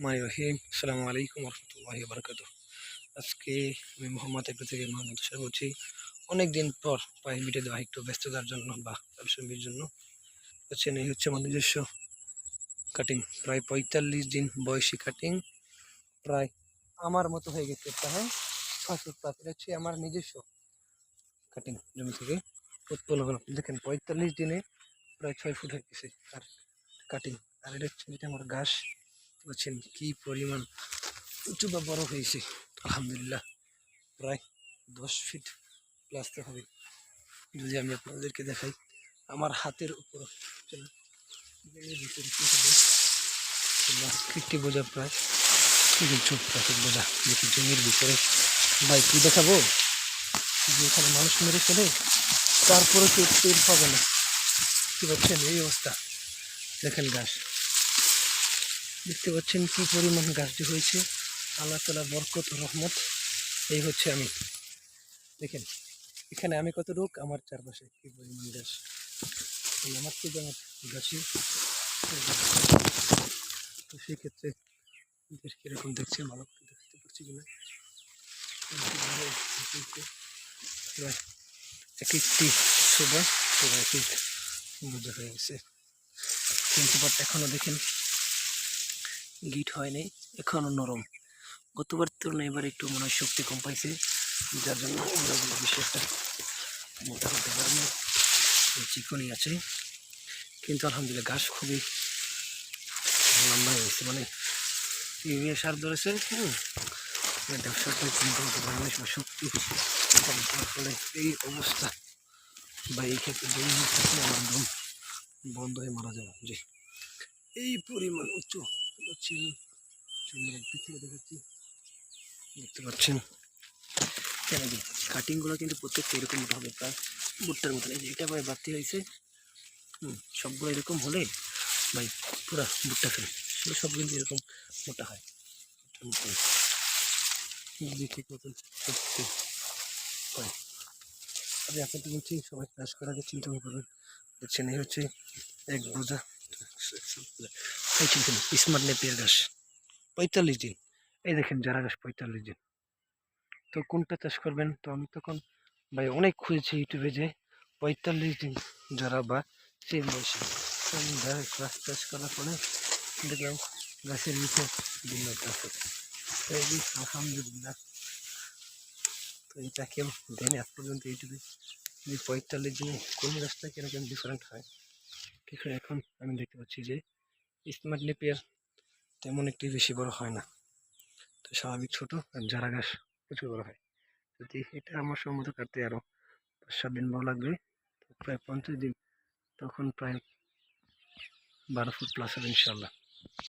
রহিম আসসালামু আলাইকুম রহমতুল্লাহি বারাকাতুহু। আজকে আমি মোহাম্মদ এগ্রো থেকে মোহাম্মদ আশা বলছি। অনেকদিন পর প্রায় ভিডিও দেওয়া একটু ব্যস্ততার জন্য বা ব্যবসার জন্য হচ্ছেন। এই হচ্ছে আমার নিজস্ব কাটিং, প্রায় 45 দিন বয়সী কাটিং, প্রায় আমার মতো হয়ে গেছে। প্রায় 6 ফুট এটা হচ্ছে আমার নিজস্ব কাটিং, জমি থেকে উৎপন্ন। দেখেন 45 দিনে প্রায় 6 ফুট হয়ে গেছে আর কাটিং। আর এটা হচ্ছে যেটা আমার ঘাস, বুঝছেন কি পরিমাণ উঁচু বা বড় হয়েছে। আলহামদুলিল্লাহ প্রায় 10 ফিট প্লাস তো হবে। যদি আমি আপনাদেরকে দেখাই আমার হাতের উপর ফিফটি বোঝা, প্রায় 50 বোঝা দেখি জমির ভিতরে। ভাই কি দেখাবো, যে এখানে মানুষ মেরে ফেলে তারপরে কেউ টের পাবে না। কি পাচ্ছেন এই অবস্থা, দেখেন ঘাস দেখতে পাচ্ছেন কি পরিমাণ গাছটি হয়েছে। আল্লাহ তাআলার বরকত রহমত। এই হচ্ছে আমি, দেখেন এখানে আমি কত রোগ, আমার চারপাশে কি পরিমাণ গাছ। আমার থেকে আমার গাছই, তো সেই ক্ষেত্রে কিরকম দেখছেন ভালো করে দেখতে পাচ্ছি কিনা। প্রায় এক একটি শোভা পুরো এক এক বোঝা হয়ে গেছে, কিন্তু বাট এখনো দেখেন গিট হয়নি, এখনো নরম। গতবার তুলনায় এবার একটু মনে হয় শক্তি কম পাইছে, যার জন্য বেশি একটা মোটা হতে পারে না, চিকনই আছে। কিন্তু আলহামদুলিল্লাহ ঘাস খুবই লম্বা হয়ে গেছে, মানে ইউরিয়া সার ধরেছে। ব্যবসাটা চিন্তা করতে পারে না, শক্তি কম হওয়ার ফলে এই অবস্থা। বা এই ক্ষেত্রে জমি থাকলে আমার দম বন্ধ হয়ে মারা যাবে। যে এই পরিমাণ উঁচু হচ্ছে, জমির একদিক থেকে দেখাচ্ছি, দেখতে পাচ্ছেন। কেন যে কাটিংগুলো কিন্তু প্রত্যেকটা এরকম মোটা হবে, প্রায় ভুট্টার মতন। এই যে এটা ভাই বাড়তি হয়েছে, সবগুলো এরকম হলে ভাই পুরা ভুট্টা ফেলে, সেগুলো সব কিন্তু এরকম মোটা হয়। দেখি কত সত্যি হয়। আমি আপনাকে বলছি সবাই চাষ করার আগে চিন্তা করবেন। দেখছেন এই হচ্ছে এক বোঝা স্মার্ট নেপিয়ার ঘাস 45 দিন। এই দেখেন যারা ঘাস 45 দিন, তো কোনটা চাষ করবেন? তো আমি তখন ভাই অনেক খুঁজেছি ইউটিউবে যে 45 দিন যারা বা সেম বয়সী। আমি গাছ চাষ করার পরে দেখলাম গাছের ভিতরে ভিন্নতা আছে। তো এই আলহামদুলিল্লাহ, তো এটা কেউ দেয়নি আজ পর্যন্ত ইউটিউবে যে 45 দিনে কোন গাছটা কিরকম ডিফারেন্ট হয়। কিন্তু এখন আমি দেখতে পাচ্ছি যে স্মার্ট নেপিয়ার তেমন একটি বেশি বড় হয় না, তো স্বাভাবিক ছোট, আর যারা গাছ প্রচুর বড় হয়। যদি এটা আমার সম্মত কাটতে আরো 5-7 দিন বড় লাগবে, প্রায় 50 দিন, তখন প্রায় 12 ফুট প্লাস হবে ইনশাল্লাহ।